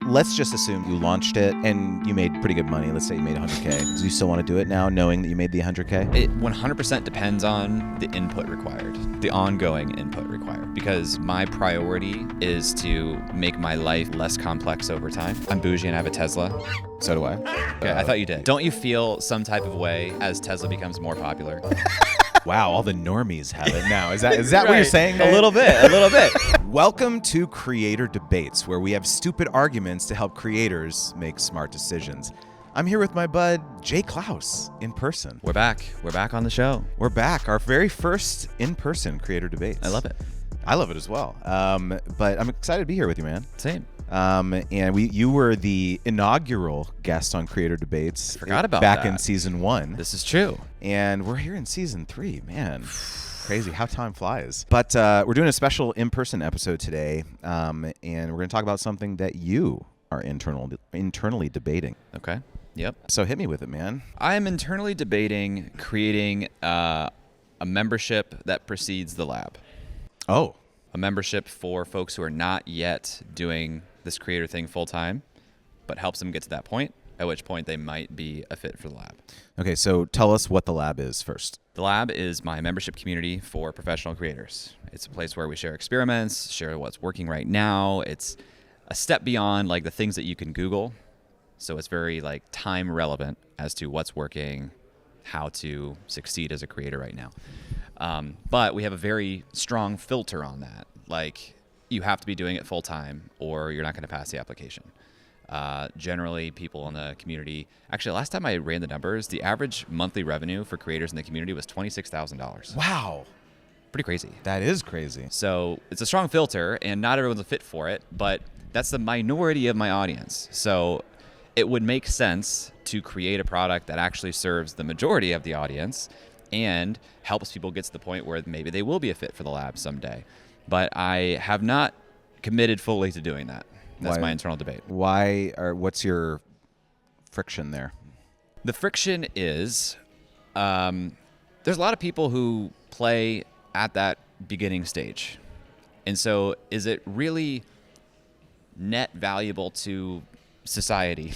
let's just assume you launched it and you made pretty good money. Let's say you made 100K. Do you still want to do it now, knowing that you made the 100K? It 100% depends on the input required, the ongoing input required, because my priority is to make my life less complex over time. I'm bougie and I have a Tesla. So do I. Okay, I thought you did. Don't you feel some type of way as Tesla becomes more popular? Wow, all the normies have it now. Is that Right. what you're saying, man? A little bit. Welcome to Creator Debates, where we have stupid arguments to help creators make smart decisions. I'm here with my bud, Jay Clouse, in person. We're back. We're back on the show. We're back. Our very first in-person Creator Debates. I love it. I love it as well. But I'm excited to be here with you, man. Same. And you were the inaugural guest on Creator Debates. Forgot about back that. in season 1. This is true. And we're here in season 3, man. Crazy how time flies. But we're doing a special in-person episode today, and we're going to talk about something that you are internally debating. Okay. Yep. So hit me with it, man. I am internally debating creating a membership that precedes the lab. Oh. A membership for folks who are not yet doing this creator thing full time, but helps them get to that point, at which point they might be a fit for the lab. Okay, so tell us what the lab is first. The lab is my membership community for professional creators. It's a place where we share experiments, share what's working right now. It's a step beyond like the things that you can Google. So it's very like time relevant as to what's working, how to succeed as a creator right now. But we have a very strong filter on that. Like, you have to be doing it full time or you're not going to pass the application. Generally, people in the community, actually, last time I ran the numbers, the average monthly revenue for creators in the community was $26,000. Wow. Pretty crazy. That is crazy. So it's a strong filter, and not everyone's a fit for it, but that's the minority of my audience. So it would make sense to create a product that actually serves the majority of the audience and helps people get to the point where maybe they will be a fit for the lab someday. But I have not committed fully to doing that. That's my internal debate. What's your friction there? The friction is there's a lot of people who play at that beginning stage. And so is it really net valuable to society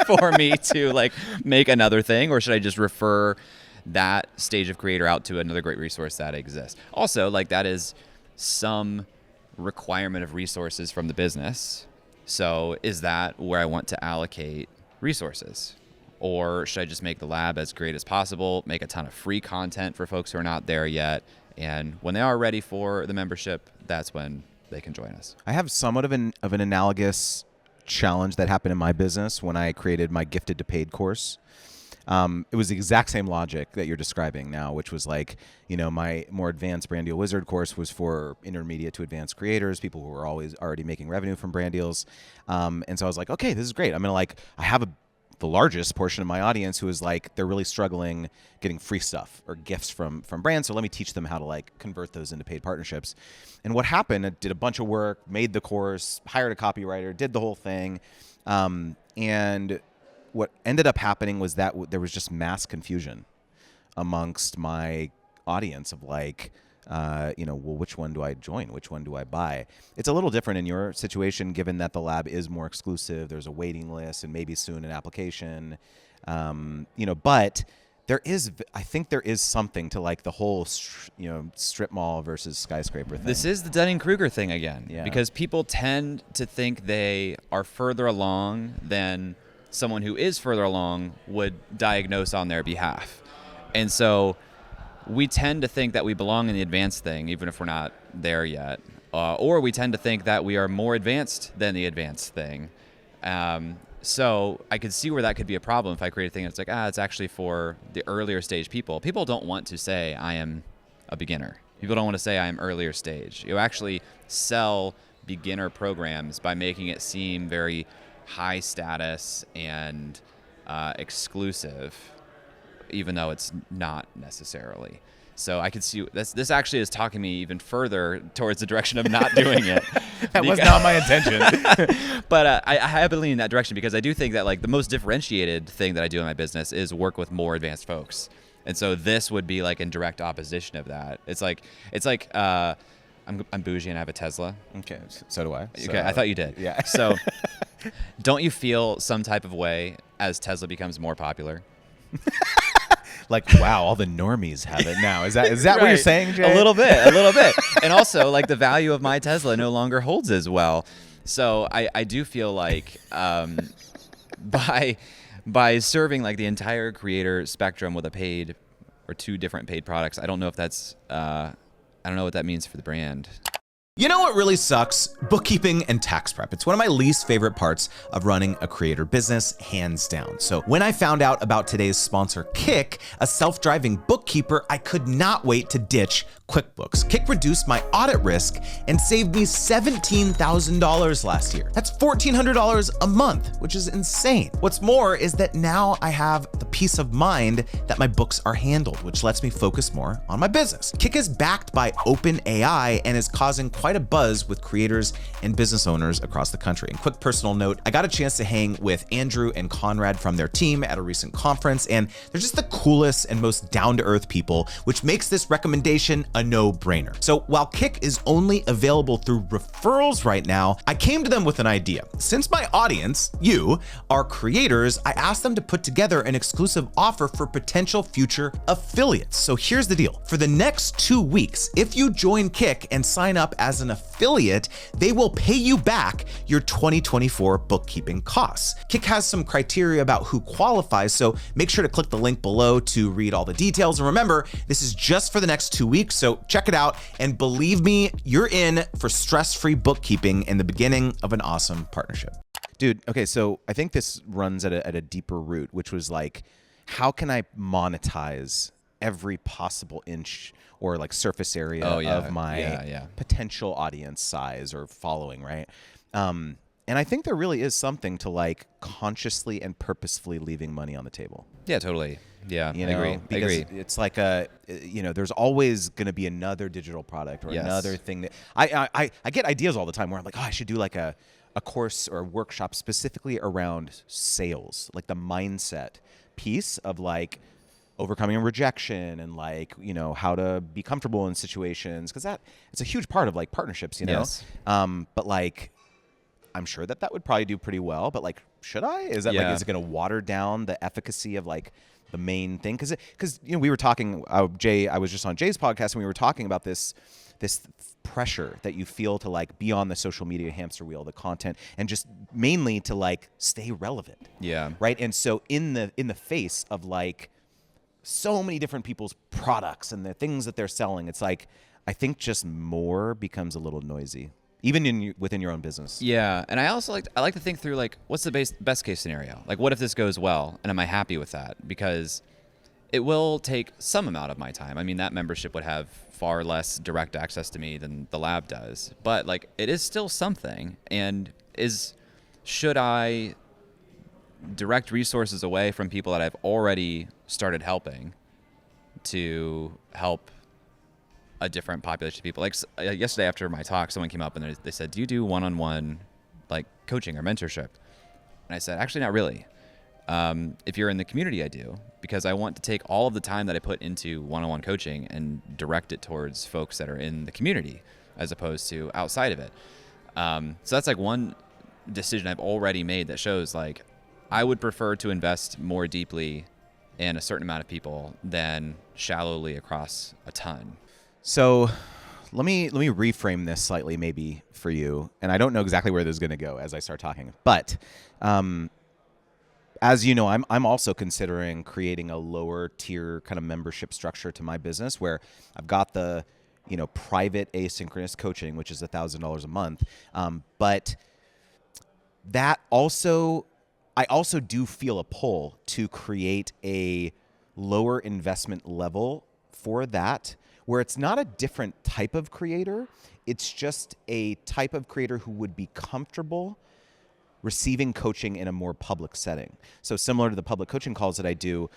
for me to like make another thing, or should I just refer that stage of creator out to another great resource that exists? Also, like, that is some requirement of resources from the business. So is that where I want to allocate resources? Or should I just make the lab as great as possible, make a ton of free content for folks who are not there yet, and when they are ready for the membership, that's when they can join us? I have somewhat of an analogous challenge that happened in my business when I created my gifted to paid course. It was the exact same logic that you're describing now, which was like, my more advanced Brand Deal Wizard course was for intermediate to advanced creators, people who were already making revenue from brand deals. And so I was like, okay, this is great. I'm going to I have the largest portion of my audience who is like, they're really struggling getting free stuff or gifts from brands. So let me teach them how to convert those into paid partnerships. And what happened, I did a bunch of work, made the course, hired a copywriter, did the whole thing. And what ended up happening was that there was just mass confusion amongst my audience of well, which one do I join? Which one do I buy? It's a little different in your situation, given that the lab is more exclusive. There's a waiting list and maybe soon an application, but I think there is something to the whole, strip mall versus skyscraper thing. This is the Dunning-Kruger thing again, Yeah. Because people tend to think they are further along than someone who is further along would diagnose on their behalf. And so we tend to think that we belong in the advanced thing, even if we're not there yet. Or we tend to think that we are more advanced than the advanced thing. So I could see where that could be a problem if I create a thing that's like, it's actually for the earlier stage people. People don't want to say I am a beginner. People don't want to say I am earlier stage. You actually sell beginner programs by making it seem very high status and exclusive, even though it's not necessarily. So I could see this actually is talking me even further towards the direction of not doing it. That was not my intention. But I have been leaning in that direction because I do think that the most differentiated thing that I do in my business is work with more advanced folks. And so this would be in direct opposition of that. It's like I'm bougie and I have a Tesla. Okay, so do I. Okay, I thought you did. Yeah. So Don't you feel some type of way as Tesla becomes more popular? Like, wow, all the normies have it now. Is that what you're Right. saying, Jay? A little bit. And also, like, the value of my Tesla no longer holds as well. So I do feel like by serving like the entire creator spectrum with a paid or 2 different paid products, I don't know if that's I don't know what that means for the brand. You know what really sucks? Bookkeeping and tax prep. It's one of my least favorite parts of running a creator business, hands down. So when I found out about today's sponsor, Kick, a self-driving bookkeeper, I could not wait to ditch QuickBooks. Kick reduced my audit risk and saved me $17,000 last year. That's $1,400 a month, which is insane. What's more is that now I have the peace of mind that my books are handled, which lets me focus more on my business. Kick is backed by OpenAI and is causing quite a buzz with creators and business owners across the country. And quick personal note, I got a chance to hang with Andrew and Conrad from their team at a recent conference, and they're just the coolest and most down-to-earth people, which makes this recommendation a no-brainer. So while Kick is only available through referrals right now, I came to them with an idea. Since my audience, you, are creators, I asked them to put together an exclusive offer for potential future affiliates. So here's the deal. For the next 2 weeks, if you join Kick and sign up as an affiliate, they will pay you back your 2024 bookkeeping costs. Kick has some criteria about who qualifies, so make sure to click the link below to read all the details. And remember, this is just for the next 2 weeks, so check it out. And believe me, you're in for stress-free bookkeeping and the beginning of an awesome partnership. Dude, okay, so I think this runs at a deeper root, which was like, how can I monetize every possible inch or like surface area of my potential audience size or following, right? And I think there really is something to like consciously and purposefully leaving money on the table. Yeah, totally. Yeah, You know, I because agree. it's like there's always going to be another digital product or Yes. another thing that I get ideas all the time where I'm like, oh, I should do like a course or a workshop specifically around sales, like the mindset piece of like overcoming rejection and like, how to be comfortable in situations. Cause it's a huge part of like partnerships, Yes. but like, I'm sure that would probably do pretty well, but like, should I? Is that like, Yeah. is it going to water down the efficacy of like the main thing? Cause we were talking, Jay, I was just on Jay's podcast and we were talking about this pressure that you feel to like be on the social media hamster wheel, the content, and just mainly to like stay relevant. Yeah. Right. And so in the face of like so many different people's products and the things that they're selling, it's like, I think just more becomes a little noisy, even within your own business. Yeah, and I also like to think through like what's the best case scenario? Like what if this goes well and am I happy with that? Because it will take some amount of my time. I mean, that membership would have far less direct access to me than the lab does. But like it is still something, and should I direct resources away from people that I've already started helping to help a different population of people? Like yesterday after my talk, someone came up and they said, do you do one-on-one like coaching or mentorship? And I said, actually, not really. If you're in the community, I do, because I want to take all of the time that I put into one-on-one coaching and direct it towards folks that are in the community as opposed to outside of it. So that's like one decision I've already made that shows like I would prefer to invest more deeply in a certain amount of people than shallowly across a ton. So let me reframe this slightly maybe for you. And I don't know exactly where this is going to go as I start talking, but as you know, I'm also considering creating a lower tier kind of membership structure to my business where I've got the, private asynchronous coaching, which is $1,000 a month. But that also, I also do feel a pull to create a lower investment level for that, where it's not a different type of creator. It's just a type of creator who would be comfortable receiving coaching in a more public setting. So similar to the public coaching calls that I do,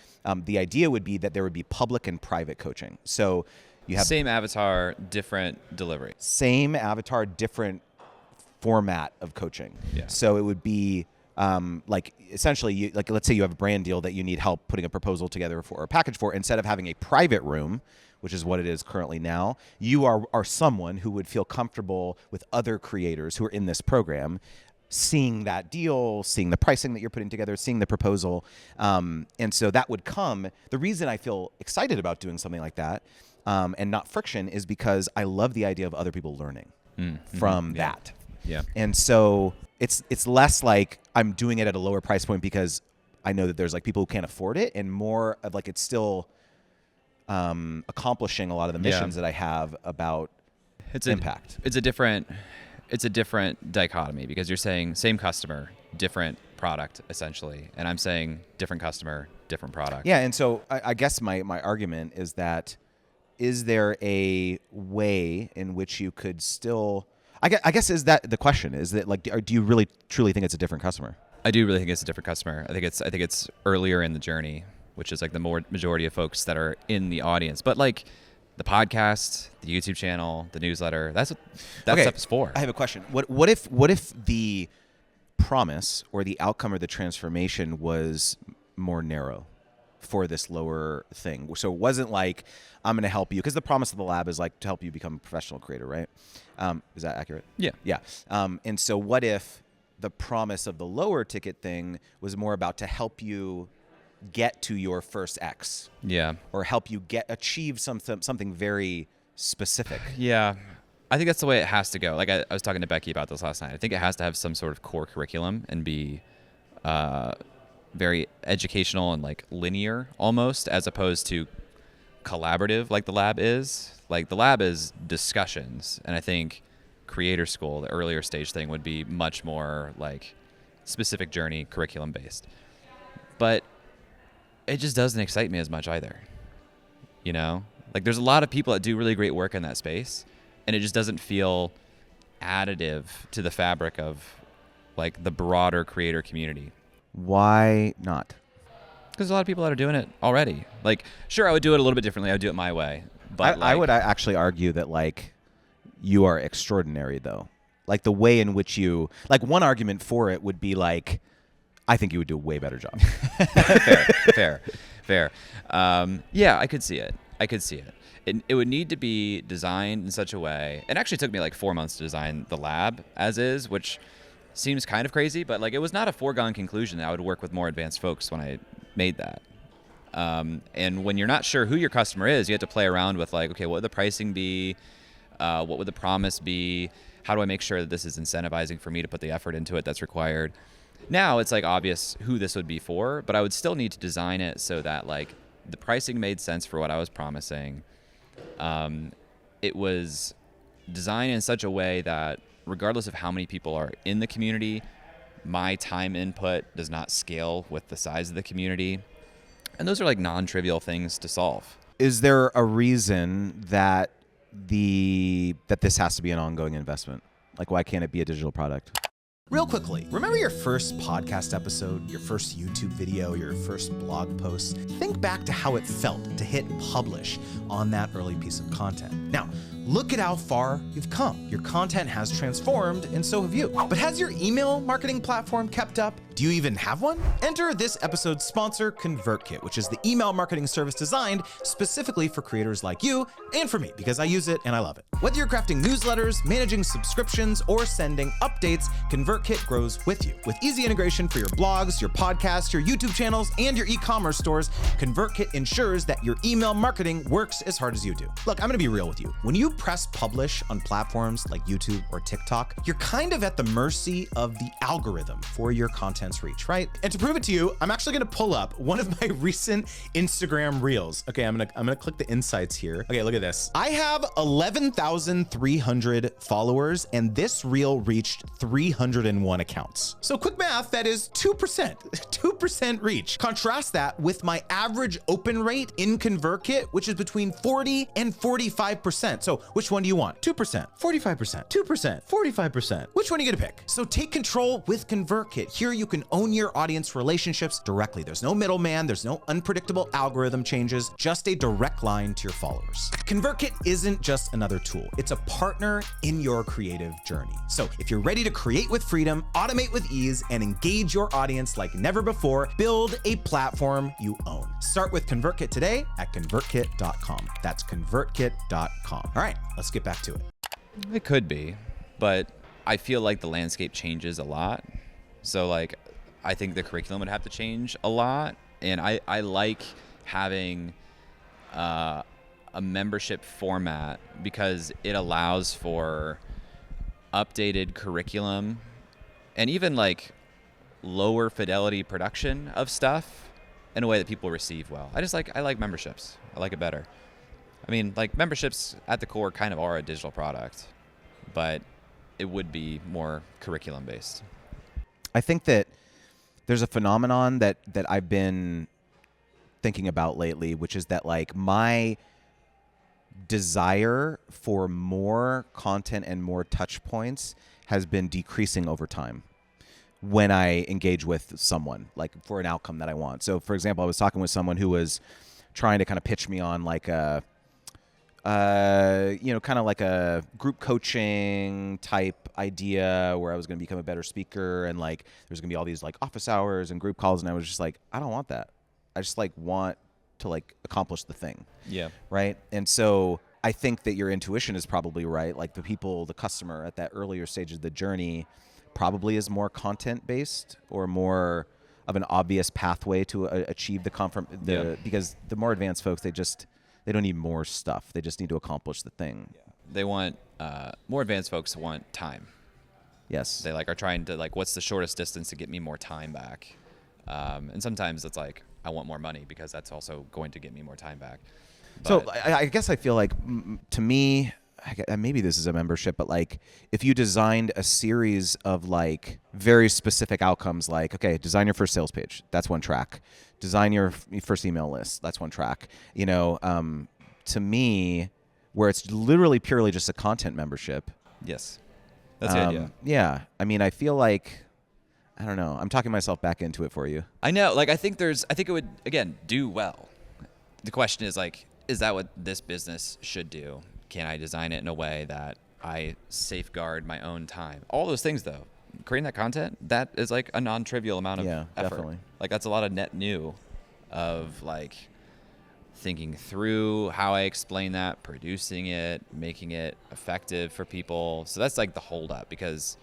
the idea would be that there would be public and private coaching. So you have same avatar, different delivery. same avatar, different format of coaching. Yeah. So it would be like essentially, let's say you have a brand deal that you need help putting a proposal together for or a package for. Instead of having a private room, which is what it is currently now, you are someone who would feel comfortable with other creators who are in this program seeing that deal, seeing the pricing that you're putting together, seeing the proposal. And so that would come. The reason I feel excited about doing something like that and not friction is because I love the idea of other people learning from that. Yeah. And so it's less like I'm doing it at a lower price point because I know that there's like people who can't afford it, and more of like it's still accomplishing a lot of the missions that I have about impact. It's a different dichotomy, because you're saying same customer, different product essentially, and I'm saying different customer, different product. Yeah, and so I guess my argument is that is there a way in which you could still I guess is that the question, is that like, do you really truly think it's a different customer? I do really think it's a different customer. I think it's earlier in the journey, which is like the majority of folks that are in the audience. But like the podcast, the YouTube channel, the newsletter, that's what that stuff is for. I have a question. What if the promise or the outcome or the transformation was more narrow for this lower thing? So it wasn't like, I'm going to help you, because the promise of the lab is like to help you become a professional creator, right? Is that accurate? Yeah. Yeah. And so what if the promise of the lower ticket thing was more about to help you get to your first X? Yeah. Or help you achieve something very specific? Yeah. I think that's the way it has to go. Like I was talking to Becky about this last night. I think it has to have some sort of core curriculum and be very educational and like linear almost, as opposed to collaborative like the lab is. Like the lab is discussions, and I think Creator School, the earlier stage thing, would be much more like specific journey curriculum based. But it just doesn't excite me as much either. You know, like there's a lot of people that do really great work in that space, and it just doesn't feel additive to the fabric of like the broader creator community. Why not? Because a lot of people that are doing it already. Like, sure, I would do it a little bit differently. I would do it my way. But I would actually argue that like you are extraordinary though. Like the way in which you, like one argument for it would be like, I think you would do a way better job. Fair. Yeah, I could see it. It would need to be designed in such a way. It actually took me like 4 months to design the lab as is, which seems kind of crazy, but like it was not a foregone conclusion that I would work with more advanced folks when I made that. And when you're not sure who your customer is, you have to play around with like, okay, what would the pricing be? What would the promise be? How do I make sure that this is incentivizing for me to put the effort into it that's required? Now it's like obvious who this would be for, but I would still need to design it so that like the pricing made sense for what I was promising. It was designed in such a way that regardless of how many people are in the community, my time input does not scale with the size of the community. And those are like non-trivial things to solve. Is there a reason that this has to be an ongoing investment? Like, why can't it be a digital product? Real quickly, remember your first podcast episode, your first YouTube video, your first blog post? Think back to how it felt to hit publish on that early piece of content. Now, look at how far you've come. Your content has transformed, and so have you. But has your email marketing platform kept up? Do you even have one? Enter this episode's sponsor, ConvertKit, which is the email marketing service designed specifically for creators like you and for me, because I use it and I love it. Whether you're crafting newsletters, managing subscriptions, or sending updates, ConvertKit grows with you. With easy integration for your blogs, your podcasts, your YouTube channels, and your e-commerce stores, ConvertKit ensures that your email marketing works as hard as you do. Look, I'm gonna be real with you. When you press publish on platforms like YouTube or TikTok, you're kind of at the mercy of the algorithm for your content's reach, right? And to prove it to you, I'm actually gonna pull up one of my recent Instagram reels. Okay, I'm gonna click the insights here. Okay, look at this. I have 11,300 followers, and this reel reached 301 accounts. So quick math, that is 2%, 2% reach. Contrast that with my average open rate in ConvertKit, which is between 40 and 45%. So which one do you want? 2%, 45%, 2%, 45%. Which one are you gonna pick? So take control with ConvertKit. Here you can own your audience relationships directly. There's no middleman, there's no unpredictable algorithm changes, just a direct line to your followers. ConvertKit isn't just another tool, it's a partner in your creative journey. So if you're ready to create with freedom, automate with ease, and engage your audience like never before, build a platform you own. Start with ConvertKit today at convertkit.com. That's convertkit.com. All right, let's get back to it. It could be, but I feel like the landscape changes a lot. So like, I think the curriculum would have to change a lot. And I like having a membership format because it allows for updated curriculum and even like lower fidelity production of stuff in a way that people receive well. I like memberships. I like it better. I mean, like memberships at the core kind of are a digital product, but it would be more curriculum based. I think that there's a phenomenon that I've been thinking about lately, which is that like my desire for more content and more touch points has been decreasing over time when I engage with someone, like for an outcome that I want. So for example, I was talking with someone who was trying to kind of pitch me on like a kind of like a group coaching type idea where I was going to become a better speaker, and like there's going to be all these like office hours and group calls, and I was just like, I don't want that. I just like want to like accomplish the thing. Yeah. Right. And so I think that your intuition is probably right. Like the customer at that earlier stage of the journey probably is more content based or more of an obvious pathway to achieve because the more advanced folks, they don't need more stuff. They just need to accomplish the thing. They want more advanced folks want time. Yes. They like are trying to like, what's the shortest distance to get me more time back? And sometimes it's like, I want more money because that's also going to get me more time back. So I guess I feel like to me, maybe this is a membership, but like if you designed a series of like very specific outcomes, like, okay, design your first sales page. That's one track. Design your first email list. That's one track. To me, where it's literally purely just a content membership. Yes. That's the idea. Yeah. I mean, I feel like, I don't know. I'm talking myself back into it for you. I know. Like, I think it would, again, do well. The question is like, is that what this business should do? Can I design it in a way that I safeguard my own time? All those things, though. Creating that content, that is like a non-trivial amount of effort. Definitely. Like, that's a lot of net new of like thinking through how I explain that, producing it, making it effective for people. So that's like the holdup, because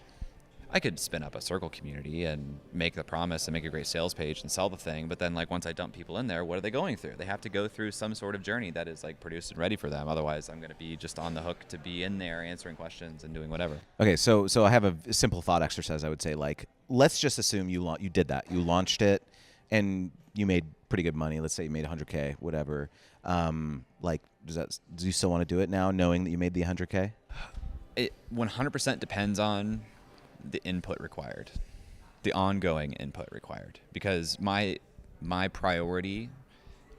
I could spin up a circle community and make the promise and make a great sales page and sell the thing. But then like once I dump people in there, what are they going through? They have to go through some sort of journey that is like produced and ready for them. Otherwise, I'm going to be just on the hook to be in there answering questions and doing whatever. Okay, so I have a simple thought exercise. I would say, like, let's just assume you did that. You launched it and you made pretty good money. Let's say you made $100K, whatever. Like, do you still want to do it now, knowing that you made the $100K? It 100% depends on the input required, the ongoing input required, because my priority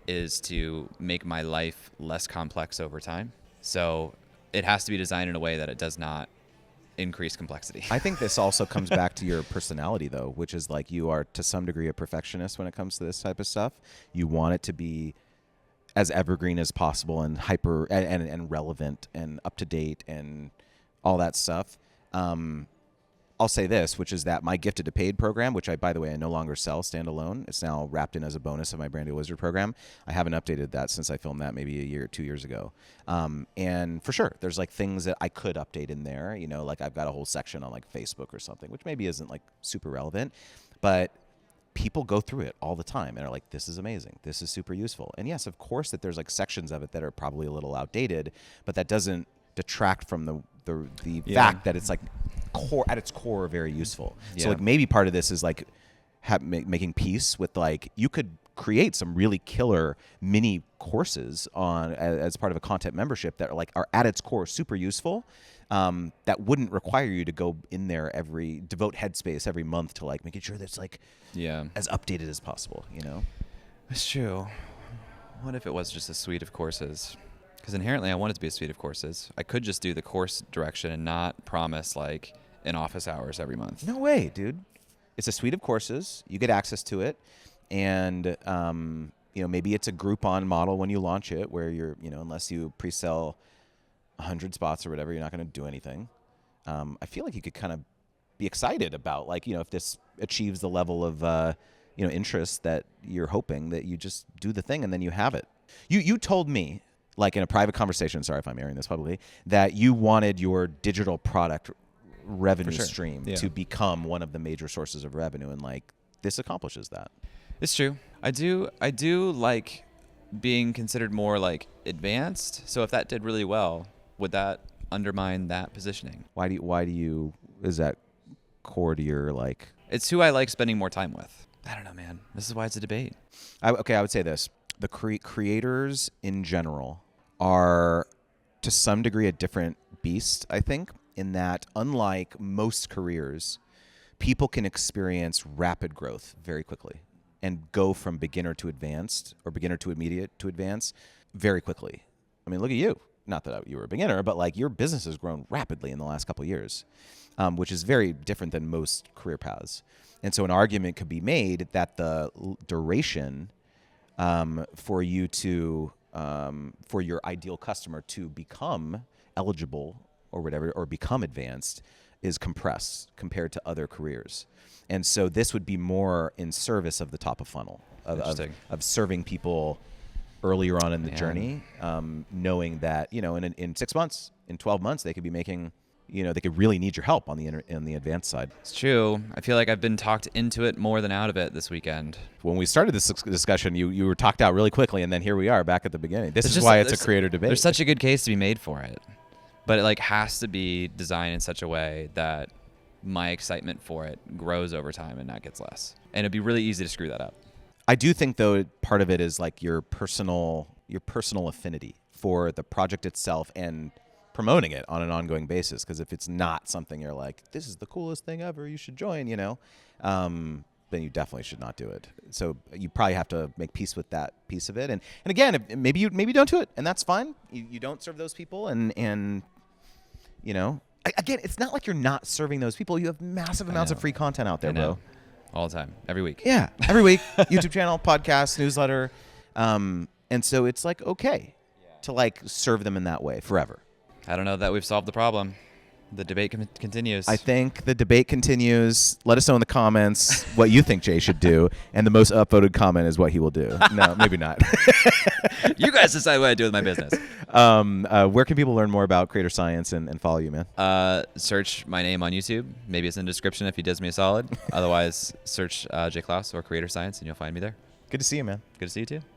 is to make my life less complex over time. So it has to be designed in a way that it does not increase complexity. I think this also comes back to your personality, though, which is like you are to some degree a perfectionist when it comes to this type of stuff. You want it to be as evergreen as possible and hyper and relevant and up to date and all that stuff. I'll say this, which is that my gifted to paid program, which by the way, I no longer sell standalone. It's now wrapped in as a bonus of my Brand New Wizard program. I haven't updated that since I filmed that maybe a year or 2 years ago. And for sure, there's like things that I could update in there. Like I've got a whole section on like Facebook or something, which maybe isn't like super relevant, but people go through it all the time and are like, this is amazing. This is super useful. And yes, of course that there's like sections of it that are probably a little outdated, but that doesn't detract from the fact that it's like at its core very useful. So like maybe part of this is like making peace with like you could create some really killer mini courses on as part of a content membership that are at its core super useful, that wouldn't require you to go in there devote headspace every month to like making sure that's like as updated as possible. That's true. What if it was just a suite of courses? Because inherently I want it to be a suite of courses. I could just do the course direction and not promise like an office hours every month. No way, dude. It's a suite of courses. You get access to it. And, maybe it's a Groupon model when you launch it where you're, unless you pre-sell 100 spots or whatever, you're not going to do anything. I feel like you could kind of be excited about like, if this achieves the level of, interest that you're hoping, that you just do the thing and then you have it. You told me, like in a private conversation, sorry if I'm airing this publicly, that you wanted your digital product revenue For sure. stream Yeah. to become one of the major sources of revenue, and like this accomplishes that. It's true. I do like being considered more like advanced. So if that did really well, would that undermine that positioning? Why do you is that core to your like? It's who I like spending more time with. I don't know, man. This is why it's a debate. I would say this: the creators in general are to some degree a different beast. I think in that, unlike most careers, people can experience rapid growth very quickly and go from beginner to advanced or beginner to immediate to advanced very quickly. I mean, look at you. Not that you were a beginner, but like your business has grown rapidly in the last couple of years, which is very different than most career paths. And so an argument could be made that the duration for you to for your ideal customer to become eligible or whatever, or become advanced, is compressed compared to other careers. And so this would be more in service of the top of funnel, of serving people earlier on in the journey, knowing that, in 6 months, in 12 months, they could be making, they could really need your help on the advanced side. It's true. I feel like I've been talked into it more than out of it this weekend. When we started this discussion, you were talked out really quickly, and then here we are back at the beginning. This is why it's a creator debate. There's such a good case to be made for it, but it like has to be designed in such a way that my excitement for it grows over time and not gets less. And it'd be really easy to screw that up. I do think, though, part of it is like your personal affinity for the project itself and promoting it on an ongoing basis. Because if it's not something you're like, this is the coolest thing ever, you should join, then you definitely should not do it. So you probably have to make peace with that piece of it. And again, maybe you don't do it, and that's fine. You don't serve those people, and again, it's not like you're not serving those people. You have massive amounts of free content out there, bro. All the time, every week. Yeah, every week, YouTube channel, podcast, newsletter, and so it's like okay to like serve them in that way forever. I don't know that we've solved the problem. The debate continues. I think the debate continues. Let us know in the comments what you think Jay should do, and the most upvoted comment is what he will do. No, maybe not. You guys decide what I do with my business. Where can people learn more about Creator Science and follow you, man? Search my name on YouTube. Maybe it's in the description if he does me a solid. Otherwise, search Jay Clouse or Creator Science, and you'll find me there. Good to see you, man. Good to see you too.